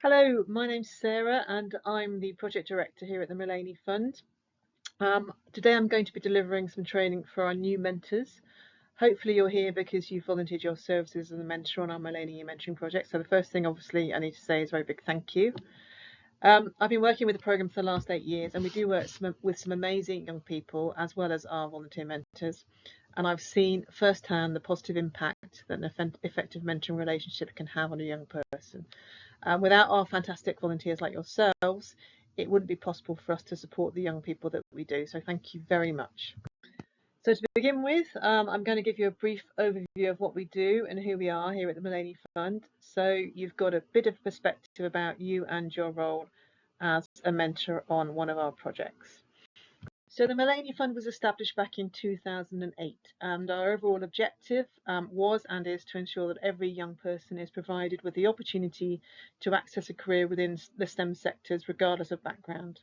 Hello, my name's Sarah and I'm the Project Director here at the Mullaney Fund. Today I'm going to be delivering some training for our new mentors. Hopefully you're here because you've volunteered your services as a mentor on our Mullaney mentoring project. So the first thing obviously I need to say is a very big thank you. I've been working with the programme for the last 8 years and we do work with some amazing young people as well as our volunteer mentors. And I've seen firsthand the positive impact that an effective mentoring relationship can have on a young person. Without our fantastic volunteers like yourselves, it wouldn't be possible for us to support the young people that we do. So thank you very much. So to begin with, I'm going to give you a brief overview of what we do and who we are here at the Mullaney Fund. So you've got a bit of perspective about you and your role as a mentor on one of our projects. So the Mullaney Fund was established back in 2008 and our overall objective was and is to ensure that every young person is provided with the opportunity to access a career within the STEM sectors regardless of background.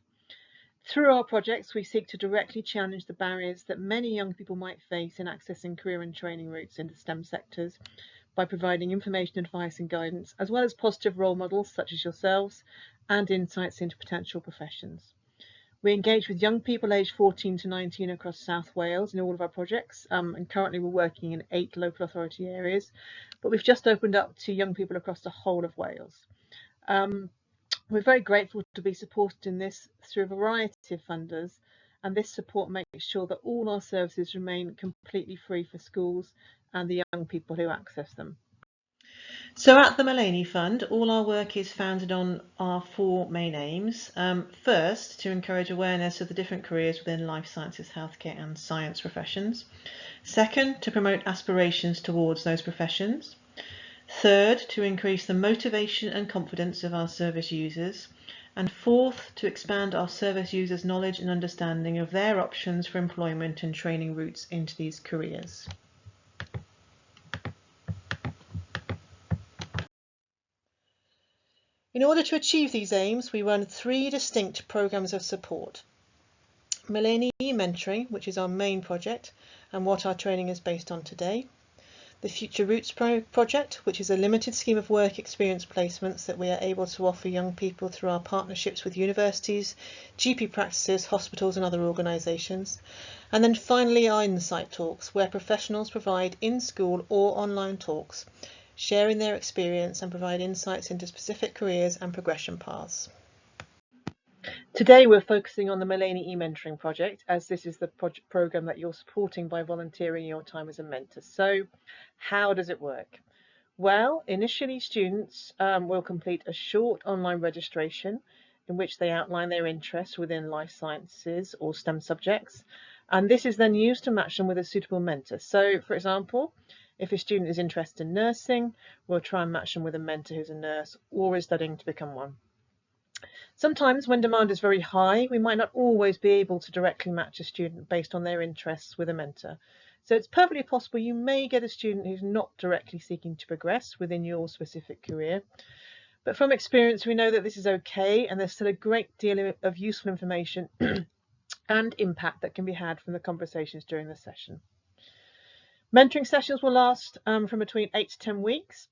Through our projects we seek to directly challenge the barriers that many young people might face in accessing career and training routes into STEM sectors by providing information, advice and guidance as well as positive role models such as yourselves and insights into potential professions. We engage with young people aged 14 to 19 across South Wales in all of our projects, and currently we're working in 8 local authority areas, but we've just opened up to young people across the whole of Wales. We're very grateful to be supported in this through a variety of funders, and this support makes sure that all our services remain completely free for schools and the young people who access them. So at the Mullaney Fund, all our work is founded on our 4 main aims. First, to encourage awareness of the different careers within life sciences, healthcare and science professions. Second, to promote aspirations towards those professions. Third, to increase the motivation and confidence of our service users. And fourth, to expand our service users' knowledge and understanding of their options for employment and training routes into these careers. In order to achieve these aims, we run 3 distinct programmes of support. Mullaney Mentoring, which is our main project and what our training is based on today. The Future Routes project, which is a limited scheme of work experience placements that we are able to offer young people through our partnerships with universities, GP practices, hospitals and other organisations. And then finally our Insight Talks, where professionals provide in-school or online talks, sharing their experience and provide insights into specific careers and progression paths. Today we're focusing on the Mullaney e-mentoring project, as this is the programme that you're supporting by volunteering your time as a mentor. So how does it work? Well, initially students will complete a short online registration in which they outline their interests within life sciences or STEM subjects, and this is then used to match them with a suitable mentor. So for example, if a student is interested in nursing, we'll try and match them with a mentor who's a nurse or is studying to become one. Sometimes when demand is very high, we might not always be able to directly match a student based on their interests with a mentor. So it's perfectly possible you may get a student who's not directly seeking to progress within your specific career. But from experience, we know that this is okay and there's still a great deal of useful information and impact that can be had from the conversations during the session. Mentoring sessions will last from between 8 to 10 weeks,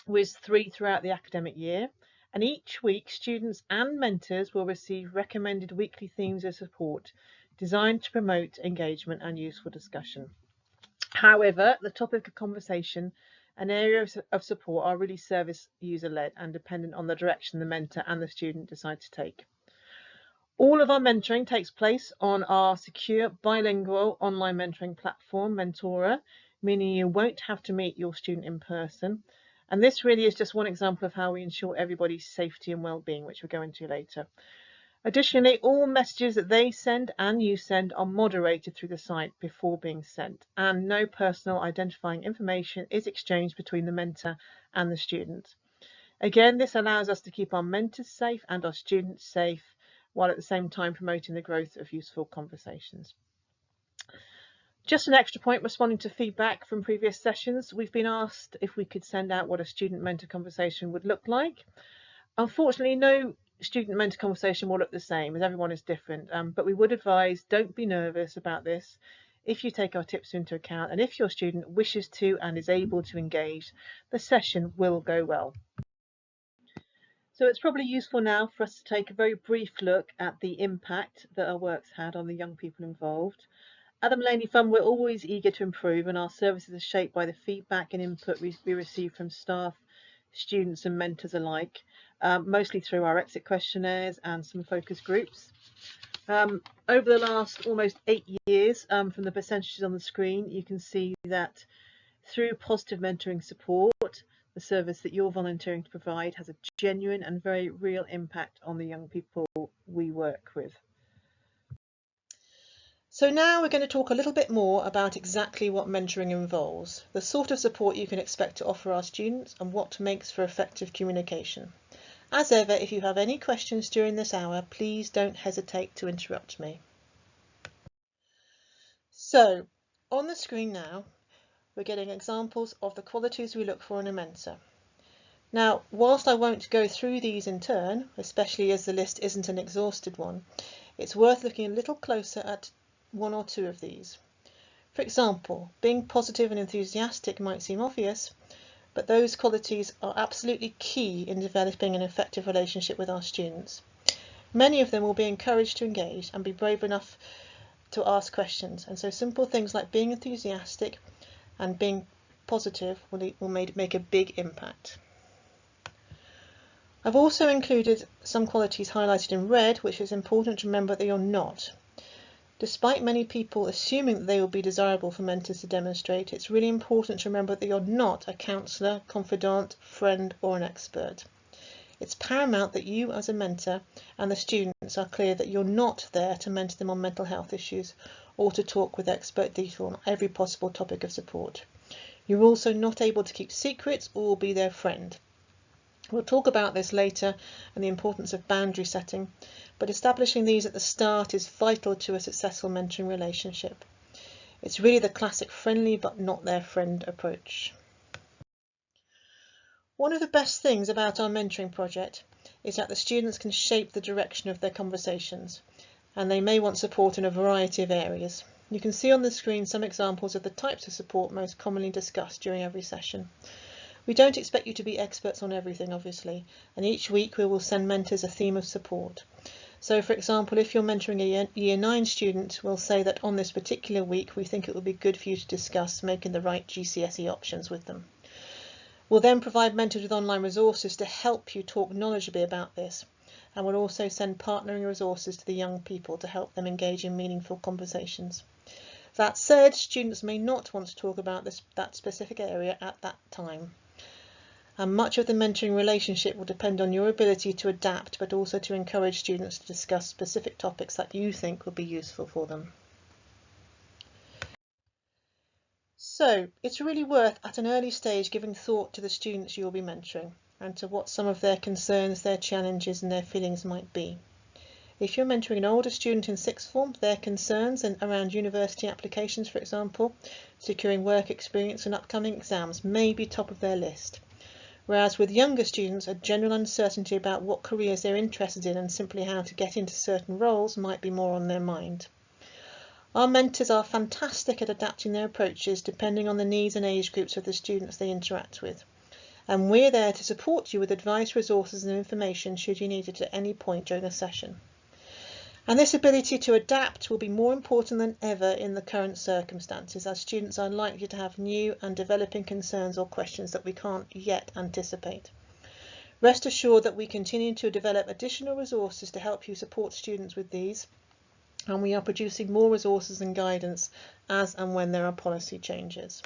with 3 throughout the academic year. And each week, students and mentors will receive recommended weekly themes of support designed to promote engagement and useful discussion. However, the topic of conversation and areas of support are really service user-led and dependent on the direction the mentor and the student decide to take. All of our mentoring takes place on our secure bilingual online mentoring platform, Mentora, meaning you won't have to meet your student in person. And this really is just one example of how we ensure everybody's safety and well-being, which we'll go into later. Additionally, all messages that they send and you send are moderated through the site before being sent, and no personal identifying information is exchanged between the mentor and the student. Again, this allows us to keep our mentors safe and our students safe, while at the same time promoting the growth of useful conversations. Just an extra point, responding to feedback from previous sessions, we've been asked if we could send out what a student-mentor conversation would look like. Unfortunately, no student-mentor conversation will look the same, as everyone is different, but we would advise don't be nervous about this if you take our tips into account, and if your student wishes to and is able to engage, the session will go well. So it's probably useful now for us to take a very brief look at the impact that our work's had on the young people involved. At the Millennium Fund, we're always eager to improve, and our services are shaped by the feedback and input we receive from staff, students and mentors alike, mostly through our exit questionnaires and some focus groups. Over the last almost 8 years, from the percentages on the screen, you can see that through positive mentoring support, the service that you're volunteering to provide has a genuine and very real impact on the young people we work with. So now we're going to talk a little bit more about exactly what mentoring involves, the sort of support you can expect to offer our students, and what makes for effective communication. As ever, if you have any questions during this hour, please don't hesitate to interrupt me. So, on the screen now, we're getting examples of the qualities we look for in a mentor. Now, whilst I won't go through these in turn, especially as the list isn't an exhausted one, it's worth looking a little closer at one or two of these. For example, being positive and enthusiastic might seem obvious, but those qualities are absolutely key in developing an effective relationship with our students. Many of them will be encouraged to engage and be brave enough to ask questions, and so simple things like being enthusiastic and being positive will make a big impact. I've also included some qualities highlighted in red, which is important to remember that you're not. Despite many people assuming that they will be desirable for mentors to demonstrate, it's really important to remember that you're not a counsellor, confidant, friend or an expert. It's paramount that you as a mentor and the students are clear that you're not there to mentor them on mental health issues or to talk with expert detail on every possible topic of support. You're also not able to keep secrets or be their friend. We'll talk about this later and the importance of boundary setting, but establishing these at the start is vital to a successful mentoring relationship. It's really the classic friendly but not their friend approach. One of the best things about our mentoring project is that the students can shape the direction of their conversations, and they may want support in a variety of areas. You can see on the screen some examples of the types of support most commonly discussed during every session. We don't expect you to be experts on everything, obviously, and each week we will send mentors a theme of support. So, for example, if you're mentoring a Year 9 student, we'll say that on this particular week we think it would be good for you to discuss making the right GCSE options with them. We'll then provide mentors with online resources to help you talk knowledgeably about this, and we'll also send partnering resources to the young people to help them engage in meaningful conversations. That said, students may not want to talk about that specific area at that time. And much of the mentoring relationship will depend on your ability to adapt, but also to encourage students to discuss specific topics that you think would be useful for them. So it's really worth at an early stage giving thought to the students you'll be mentoring and to what some of their concerns, their challenges and their feelings might be. If you're mentoring an older student in sixth form, their concerns around university applications, for example, securing work experience and upcoming exams may be top of their list. Whereas with younger students, a general uncertainty about what careers they're interested in and simply how to get into certain roles might be more on their mind. Our mentors are fantastic at adapting their approaches depending on the needs and age groups of the students they interact with. And we're there to support you with advice, resources and information should you need it at any point during the session. And this ability to adapt will be more important than ever in the current circumstances, as students are likely to have new and developing concerns or questions that we can't yet anticipate. Rest assured that we continue to develop additional resources to help you support students with these, and we are producing more resources and guidance as and when there are policy changes.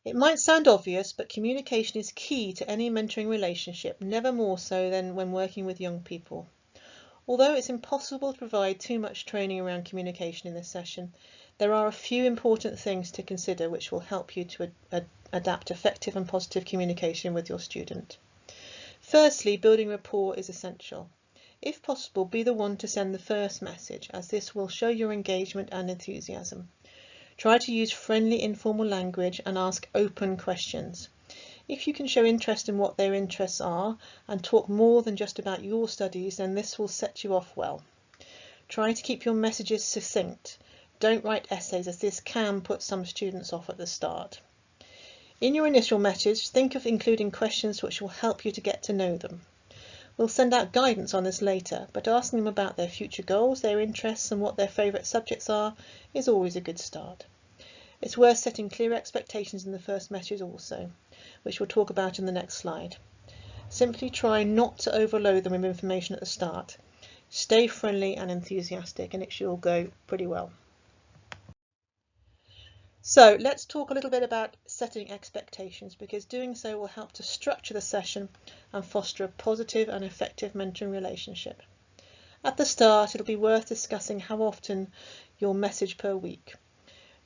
It might sound obvious, but communication is key to any mentoring relationship, never more so than when working with young people. Although it's impossible to provide too much training around communication in this session, there are a few important things to consider which will help you to adapt effective and positive communication with your student. Firstly, building rapport is essential. If possible, be the one to send the first message, as this will show your engagement and enthusiasm. Try to use friendly, informal language and ask open questions. If you can show interest in what their interests are and talk more than just about your studies, then this will set you off well. Try to keep your messages succinct. Don't write essays, as this can put some students off at the start. In your initial message, think of including questions which will help you to get to know them. We'll send out guidance on this later, but asking them about their future goals, their interests and what their favourite subjects are is always a good start. It's worth setting clear expectations in the first message also, which we'll talk about in the next slide. Simply try not to overload them with information at the start. Stay friendly and enthusiastic and it should all go pretty well. So let's talk a little bit about setting expectations, because doing so will help to structure the session and foster a positive and effective mentoring relationship. At the start, it'll be worth discussing how often you'll message per week.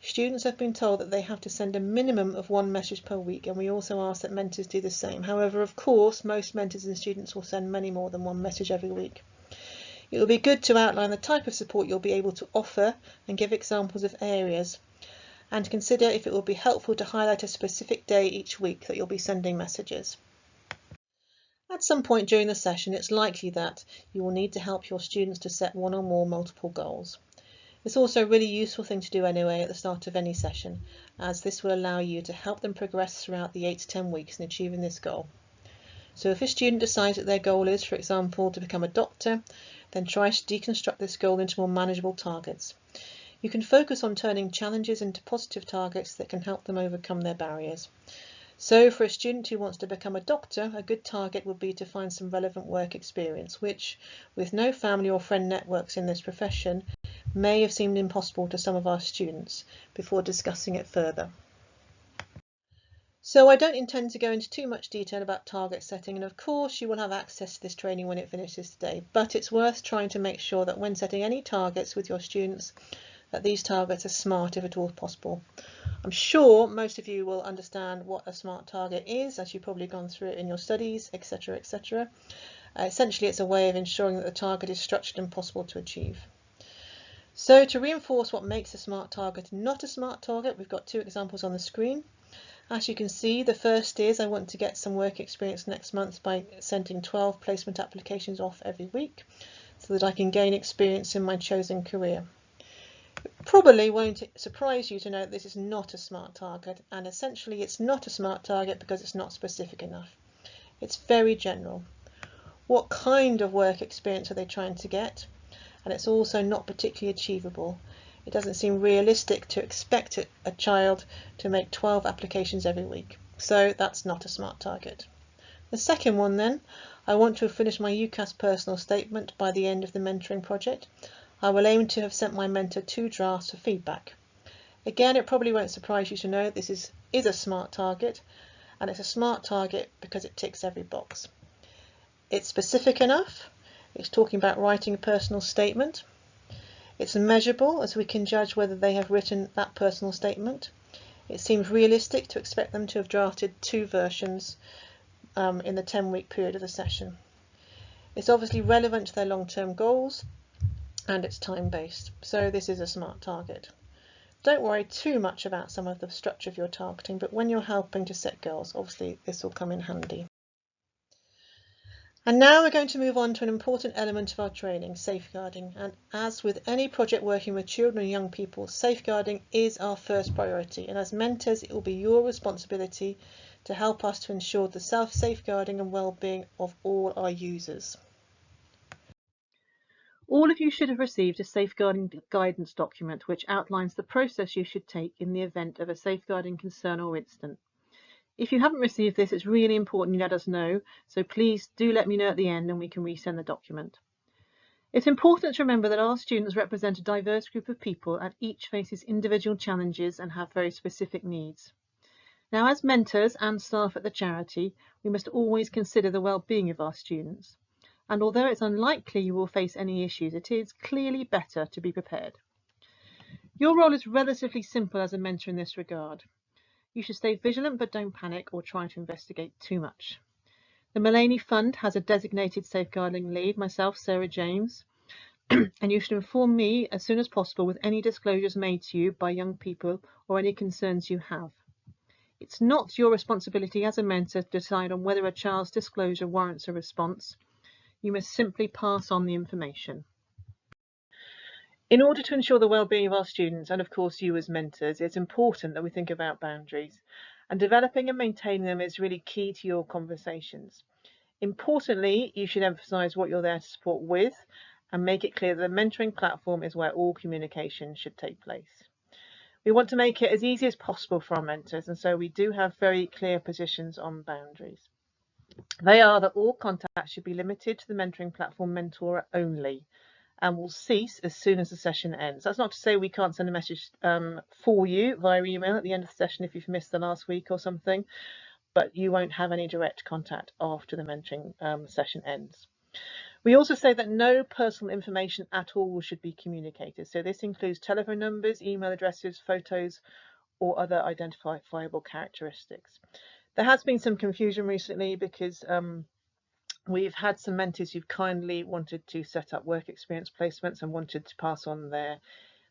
Students have been told that they have to send a minimum of one message per week, and we also ask that mentors do the same. However, of course, most mentors and students will send many more than one message every week. It will be good to outline the type of support you'll be able to offer and give examples of areas, and consider if it will be helpful to highlight a specific day each week that you'll be sending messages. At some point during the session, it's likely that you will need to help your students to set one or more multiple goals. It's also a really useful thing to do anyway at the start of any session, as this will allow you to help them progress throughout the 8 to 10 weeks in achieving this goal. So if a student decides that their goal is, for example, to become a doctor, then try to deconstruct this goal into more manageable targets. You can focus on turning challenges into positive targets that can help them overcome their barriers. So for a student who wants to become a doctor, a good target would be to find some relevant work experience, which, with no family or friend networks in this profession, may have seemed impossible to some of our students before discussing it further. So I don't intend to go into too much detail about target setting, and of course you will have access to this training when it finishes today, but it's worth trying to make sure that when setting any targets with your students, that these targets are smart if at all possible. I'm sure most of you will understand what a SMART target is, as you've probably gone through it in your studies, etc., etc. Essentially, it's a way of ensuring that the target is structured and possible to achieve. So to reinforce what makes a SMART target not a SMART target, we've got two examples on the screen. As you can see, the first is I want to get some work experience next month by sending 12 placement applications off every week so that I can gain experience in my chosen career. It probably won't surprise you to know this is not a SMART target, and essentially it's not a SMART target because it's not specific enough. It's very general. What kind of work experience are they trying to get? And it's also not particularly achievable. It doesn't seem realistic to expect a child to make 12 applications every week. So that's not a SMART target. The second one then, I want to have finished my UCAS personal statement by the end of the mentoring project. I will aim to have sent my mentor 2 drafts for feedback. Again, it probably won't surprise you to know this is a SMART target, and it's a SMART target because it ticks every box. It's specific enough. It's talking about writing a personal statement. It's measurable, as we can judge whether they have written that personal statement. It seems realistic to expect them to have drafted 2 versions in the 10-week period of the session. It's obviously relevant to their long-term goals, and it's time-based, so this is a SMART target. Don't worry too much about some of the structure of your targeting, but when you're helping to set goals, obviously this will come in handy. And now we're going to move on to an important element of our training, safeguarding. And as with any project working with children and young people, safeguarding is our first priority. And as mentors, it will be your responsibility to help us to ensure the self-safeguarding and well-being of all our users. All of you should have received a safeguarding guidance document which outlines the process you should take in the event of a safeguarding concern or incident. If you haven't received this, it's really important you let us know, so please do let me know at the end and we can resend the document. It's important to remember that our students represent a diverse group of people and each faces individual challenges and have very specific needs. Now, as mentors and staff at the charity, we must always consider the well-being of our students. And although it's unlikely you will face any issues, it is clearly better to be prepared. Your role is relatively simple as a mentor in this regard. You should stay vigilant but don't panic or try to investigate too much. The Mullaney Fund has a designated safeguarding lead, myself, Sarah James, and you should inform me as soon as possible with any disclosures made to you by young people or any concerns you have. It's not your responsibility as a mentor to decide on whether a child's disclosure warrants a response. You must simply pass on the information. In order to ensure the well-being of our students, and of course you as mentors, it's important that we think about boundaries. And developing and maintaining them is really key to your conversations. Importantly, you should emphasise what you're there to support with and make it clear that the mentoring platform is where all communication should take place. We want to make it as easy as possible for our mentors, and so we do have very clear positions on boundaries. They are that all contact should be limited to the mentoring platform Mentora only and will cease as soon as the session ends. That's not to say we can't send a message for you via email at the end of the session if you've missed the last week or something, but you won't have any direct contact after the mentoring session ends. We also say that no personal information at all should be communicated. So this includes telephone numbers, email addresses, photos, or other identifiable characteristics. There has been some confusion recently because we've had some mentors who've kindly wanted to set up work experience placements and wanted to pass on their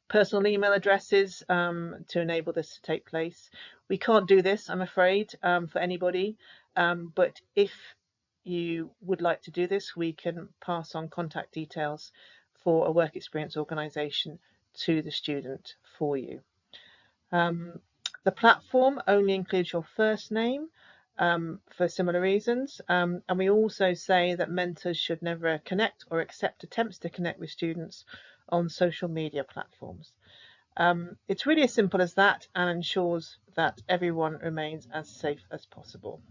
personal email addresses to enable this to take place. We can't do this, I'm afraid, for anybody, but if you would like to do this, we can pass on contact details for a work experience organisation to the student for you. The platform only includes your first name for similar reasons, and we also say that mentors should never connect or accept attempts to connect with students on social media platforms. It's really as simple as that and ensures that everyone remains as safe as possible.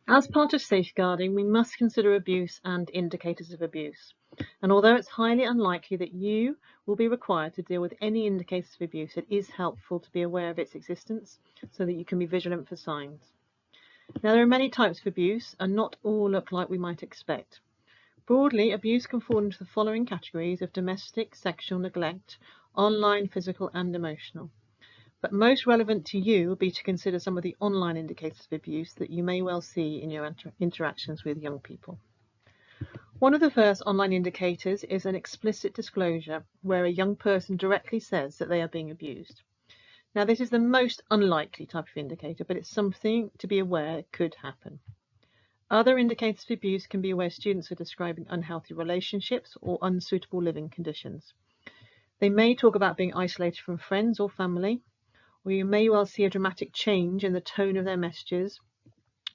As part of safeguarding, we must consider abuse and indicators of abuse. And although it's highly unlikely that you will be required to deal with any indicators of abuse, it is helpful to be aware of its existence so that you can be vigilant for signs. Now, there are many types of abuse, and not all look like we might expect. Broadly, abuse can fall into the following categories of domestic, sexual, neglect, online, physical, and emotional. But most relevant to you will be to consider some of the online indicators of abuse that you may well see in your interactions with young people. One of the first online indicators is an explicit disclosure where a young person directly says that they are being abused. Now, this is the most unlikely type of indicator, but it's something to be aware could happen. Other indicators of abuse can be where students are describing unhealthy relationships or unsuitable living conditions. They may talk about being isolated from friends or family, or you may well see a dramatic change in the tone of their messages,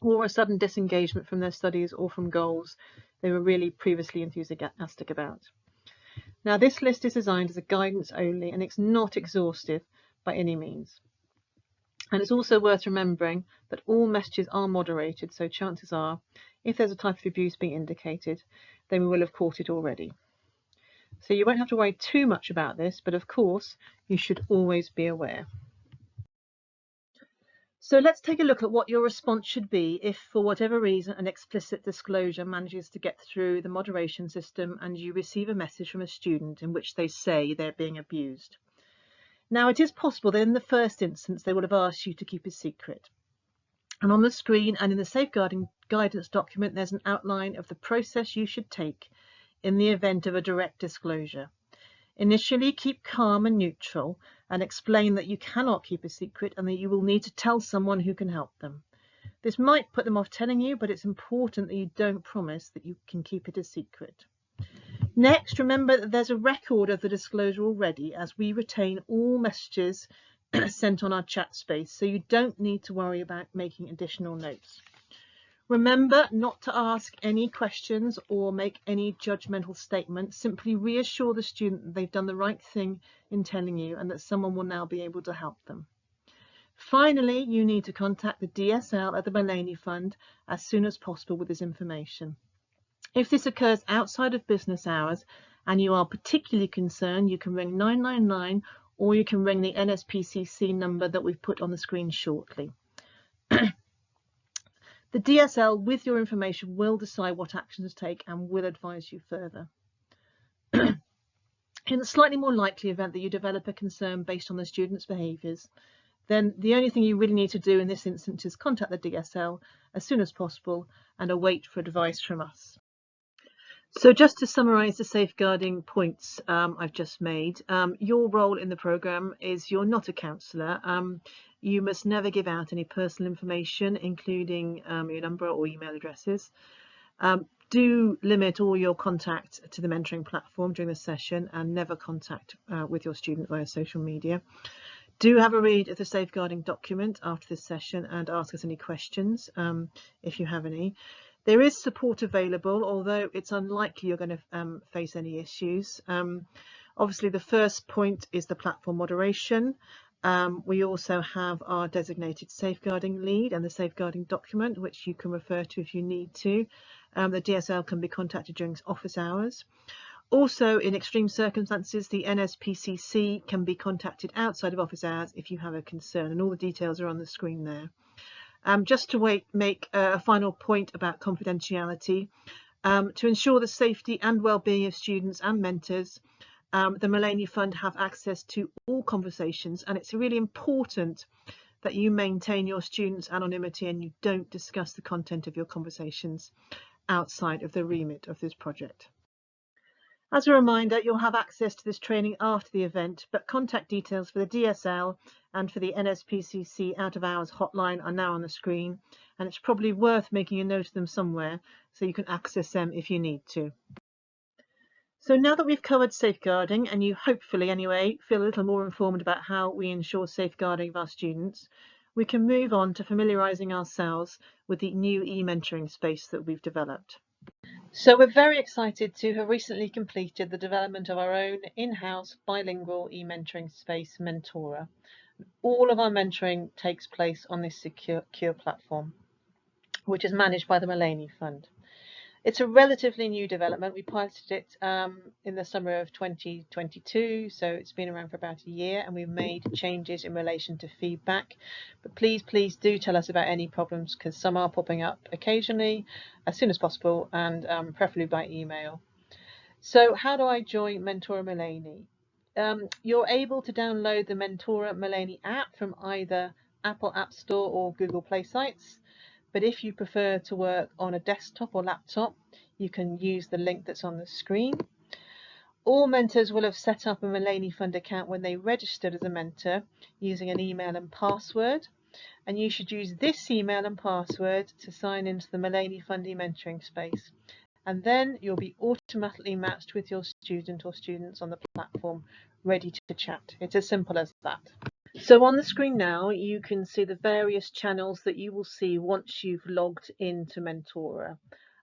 or a sudden disengagement from their studies or from goals they were really previously enthusiastic about. Now, this list is designed as a guidance only, and it's not exhaustive by any means. And it's also worth remembering that all messages are moderated, so chances are, if there's a type of abuse being indicated, then we will have caught it already. So you won't have to worry too much about this, but of course, you should always be aware. So let's take a look at what your response should be if, for whatever reason, an explicit disclosure manages to get through the moderation system and you receive a message from a student in which they say they're being abused. Now, it is possible that in the first instance, they would have asked you to keep a secret. And on the screen and in the safeguarding guidance document, there's an outline of the process you should take in the event of a direct disclosure. Initially, keep calm and neutral and explain that you cannot keep a secret and that you will need to tell someone who can help them. This might put them off telling you, but it's important that you don't promise that you can keep it a secret. Next, remember that there's a record of the disclosure already, as we retain all messages sent on our chat space, so you don't need to worry about making additional notes. Remember not to ask any questions or make any judgmental statements. Simply reassure the student that they've done the right thing in telling you and that someone will now be able to help them. Finally, you need to contact the DSL at the Mulaney Fund as soon as possible with this information. If this occurs outside of business hours and you are particularly concerned, you can ring 999 or you can ring the NSPCC number that we've put on the screen shortly. The DSL, with your information, will decide what actions to take and will advise you further. In the slightly more likely event that you develop a concern based on the student's behaviours, then the only thing you really need to do in this instance is contact the DSL as soon as possible and await for advice from us. So just to summarise the safeguarding points I've just made, your role in the programme is you're not a counsellor. You must never give out any personal information, including your number or email addresses. Do limit all your contact to the mentoring platform during the session and never contact with your student via social media. Do have a read of the safeguarding document after this session and ask us any questions if you have any. There is support available, although it's unlikely you're going to face any issues. Obviously, the first point is the platform moderation. We also have our designated safeguarding lead and the safeguarding document, which you can refer to if you need to. The DSL can be contacted during office hours. Also, in extreme circumstances, the NSPCC can be contacted outside of office hours if you have a concern, and all the details are on the screen there. Just to make a final point about confidentiality, to ensure the safety and well-being of students and mentors, the Mullaney Fund have access to all conversations, and it's really important that you maintain your students' anonymity and you don't discuss the content of your conversations outside of the remit of this project. As a reminder, you'll have access to this training after the event, but contact details for the DSL and for the NSPCC out of hours hotline are now on the screen, and it's probably worth making a note of them somewhere so you can access them if you need to. So now that we've covered safeguarding, and you hopefully anyway feel a little more informed about how we ensure safeguarding of our students, we can move on to familiarising ourselves with the new e-mentoring space that we've developed. So we're very excited to have recently completed the development of our own in-house bilingual e-mentoring space, Mentora. All of our mentoring takes place on this secure platform, which is managed by the Mullaney Fund. It's a relatively new development. We piloted it in the summer of 2022, so it's been around for about a year, and we've made changes in relation to feedback. But please do tell us about any problems, because some are popping up occasionally, as soon as possible, and preferably by email. So how do I join Mentora Mullaney? You're able to download the Mentora Mullaney app from either Apple App Store or Google Play sites. But if you prefer to work on a desktop or laptop, you can use the link that's on the screen. All mentors will have set up a Mullaney Fund account when they registered as a mentor using an email and password. And you should use this email and password to sign into the Mullaney Fund e-mentoring space. And then you'll be automatically matched with your student or students on the platform, ready to chat. It's as simple as that. So on the screen now, you can see the various channels that you will see once you've logged into Mentora.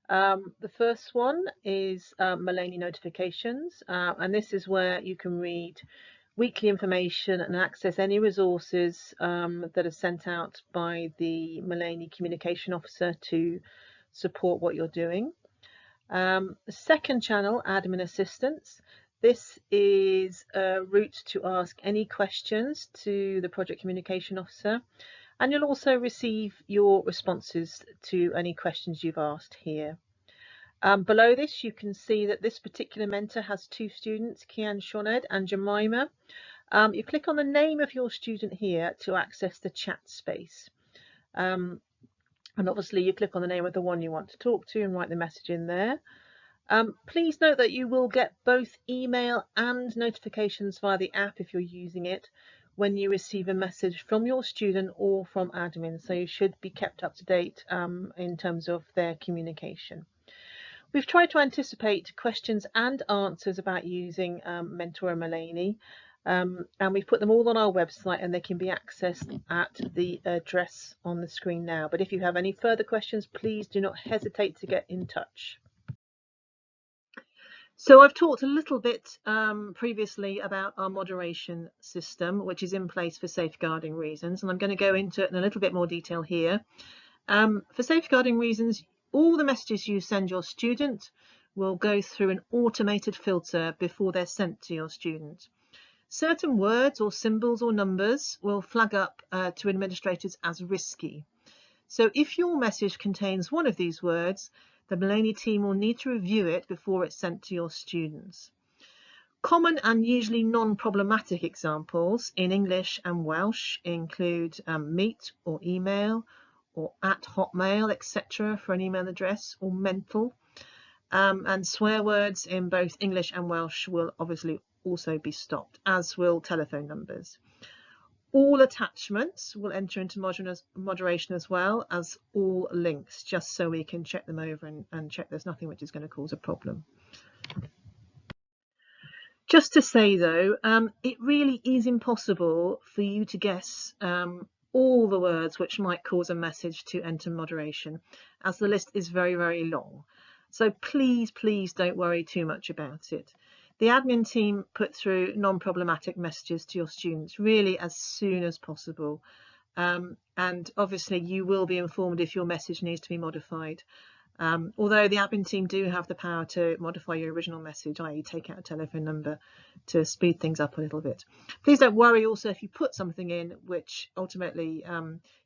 The first one is Mullaney notifications, and this is where you can read weekly information and access any resources that are sent out by the Mullaney Communication Officer to support what you're doing. The second channel, Admin Assistance. This is a route to ask any questions to the Project Communication Officer, and you'll also receive your responses to any questions you've asked here. Below this, you can see that this particular mentor has two students, Kian Shoned and Jemima. You click on the name of your student here to access the chat space. And obviously you click on the name of the one you want to talk to and write the message in there. Please note that you will get both email and notifications via the app if you're using it when you receive a message from your student or from admin, so you should be kept up to date in terms of their communication. We've tried to anticipate questions and answers about using Mentora Mullaney, and we've put them all on our website, and they can be accessed at the address on the screen now. But if you have any further questions, please do not hesitate to get in touch. So I've talked a little bit previously about our moderation system, which is in place for safeguarding reasons, and I'm going to go into it in a little bit more detail here. For safeguarding reasons, all the messages you send your student will go through an automated filter before they're sent to your student. Certain words or symbols or numbers will flag up to administrators as risky. So if your message contains one of these words, the Mullaney team will need to review it before it's sent to your students. Common and usually non-problematic examples in English and Welsh include meet or email, or at Hotmail, etc. for an email address, or mental. And swear words in both English and Welsh will obviously also be stopped, as will telephone numbers. All attachments will enter into moderation as well as all links, just so we can check them over and check there's nothing which is going to cause a problem. Just to say though, it really is impossible for you to guess all the words which might cause a message to enter moderation, as the list is very, very long. So please, please don't worry too much about it. The admin team put through non-problematic messages to your students really as soon as possible. And obviously you will be informed if your message needs to be modified. Although the admin team do have the power to modify your original message, i.e. take out a telephone number to speed things up a little bit. Please don't worry also if you put something in which ultimately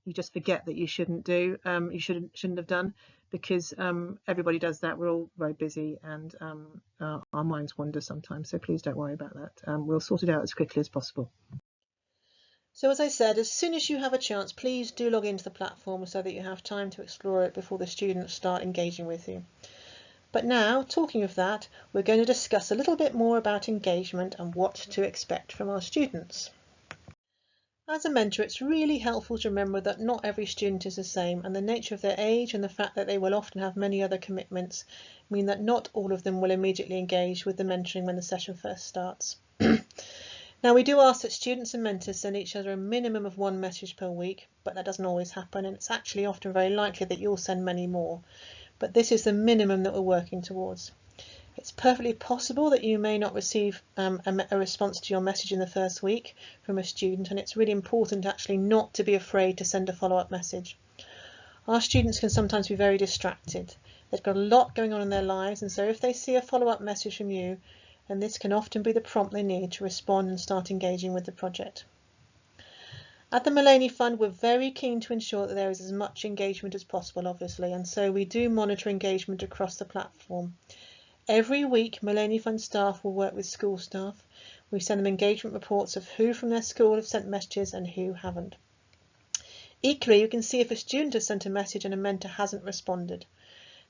you just forget that you shouldn't do, you shouldn't have done, because everybody does that. We're all very busy and our minds wander sometimes, so please don't worry about that. We'll sort it out as quickly as possible. So as I said, as soon as you have a chance, please do log into the platform so that you have time to explore it before the students start engaging with you. But now, talking of that, we're going to discuss a little bit more about engagement and what to expect from our students. As a mentor, it's really helpful to remember that not every student is the same, and the nature of their age and the fact that they will often have many other commitments mean that not all of them will immediately engage with the mentoring when the session first starts. Now, we do ask that students and mentors send each other a minimum of one message per week, but that doesn't always happen, and it's actually often very likely that you'll send many more. But this is the minimum that we're working towards. It's perfectly possible that you may not receive a response to your message in the first week from a student, and it's really important actually not to be afraid to send a follow-up message. Our students can sometimes be very distracted. They've got a lot going on in their lives, and so if they see a follow-up message from you, and this can often be the prompt they need to respond and start engaging with the project. At the Mullaney Fund, we're very keen to ensure that there is as much engagement as possible, obviously, and so we do monitor engagement across the platform. Every week, Mullaney Fund staff will work with school staff. We send them engagement reports of who from their school have sent messages and who haven't. Equally, you can see if a student has sent a message and a mentor hasn't responded.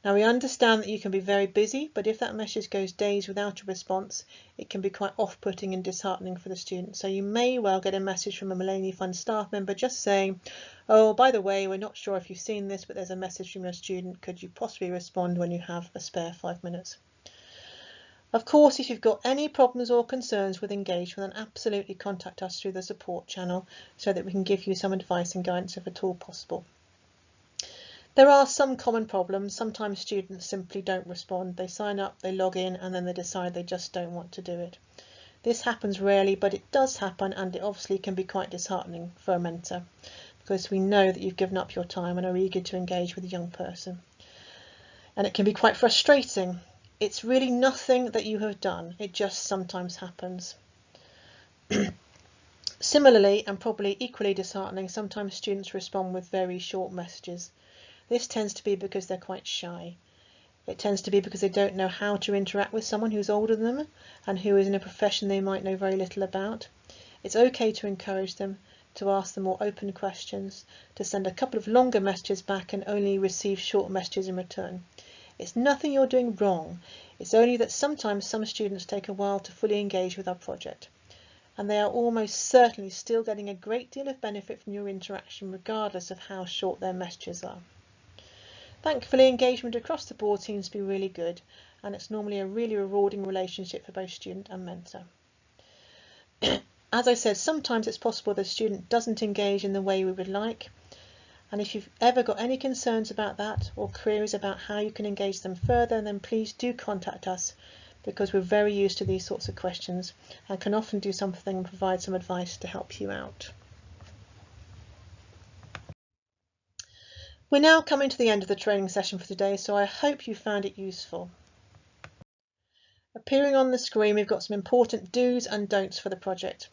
Now, we understand that you can be very busy, but if that message goes days without a response, it can be quite off-putting and disheartening for the student. So you may well get a message from a Mullaney Fund staff member just saying, oh, by the way, we're not sure if you've seen this, but there's a message from your student. Could you possibly respond when you have a spare 5 minutes? Of course, if you've got any problems or concerns with engagement, then absolutely contact us through the support channel so that we can give you some advice and guidance if at all possible. There are some common problems. Sometimes students simply don't respond. They sign up, they log in, and then they decide they just don't want to do it. This happens rarely, but it does happen, and it obviously can be quite disheartening for a mentor because we know that you've given up your time and are eager to engage with a young person. And it can be quite frustrating. It's really nothing that you have done. It just sometimes happens. Similarly, and probably equally disheartening, sometimes students respond with very short messages. This tends to be because they're quite shy. It tends to be because they don't know how to interact with someone who's older than them and who is in a profession they might know very little about. It's okay to encourage them, to ask them more open questions, to send a couple of longer messages back and only receive short messages in return. It's nothing you're doing wrong. It's only that sometimes some students take a while to fully engage with our project, and they are almost certainly still getting a great deal of benefit from your interaction regardless of how short their messages are. Thankfully, engagement across the board seems to be really good, and it's normally a really rewarding relationship for both student and mentor. As I said, sometimes it's possible the student doesn't engage in the way we would like, and if you've ever got any concerns about that or queries about how you can engage them further, then please do contact us, because we're very used to these sorts of questions and can often do something and provide some advice to help you out. We're now coming to the end of the training session for today, so I hope you found it useful. Appearing on the screen, we've got some important do's and don'ts for the project.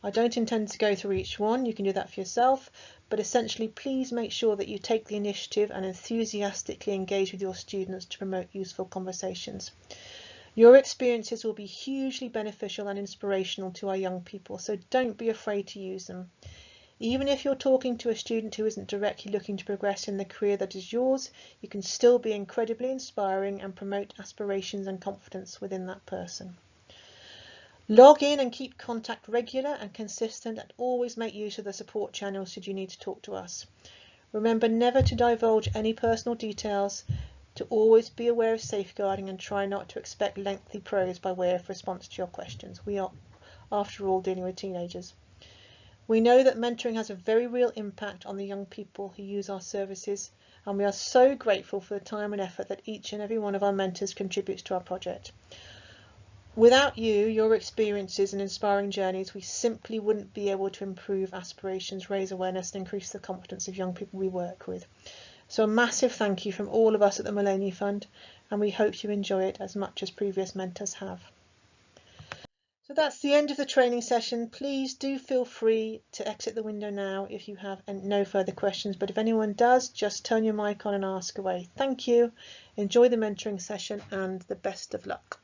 I don't intend to go through each one, you can do that for yourself, but essentially please make sure that you take the initiative and enthusiastically engage with your students to promote useful conversations. Your experiences will be hugely beneficial and inspirational to our young people, so don't be afraid to use them. Even if you're talking to a student who isn't directly looking to progress in the career that is yours, you can still be incredibly inspiring and promote aspirations and confidence within that person. Log in and keep contact regular and consistent, and always make use of the support channels should you need to talk to us. Remember never to divulge any personal details, to always be aware of safeguarding, and try not to expect lengthy prose by way of response to your questions. We are, after all, dealing with teenagers. We know that mentoring has a very real impact on the young people who use our services, and we are so grateful for the time and effort that each and every one of our mentors contributes to our project. Without you, your experiences and inspiring journeys, we simply wouldn't be able to improve aspirations, raise awareness and increase the confidence of young people we work with. So a massive thank you from all of us at the Millennium Fund, and we hope you enjoy it as much as previous mentors have. So that's the end of the training session. Please do feel free to exit the window now if you have no further questions, but if anyone does, just turn your mic on and ask away. Thank you. Enjoy the mentoring session and the best of luck.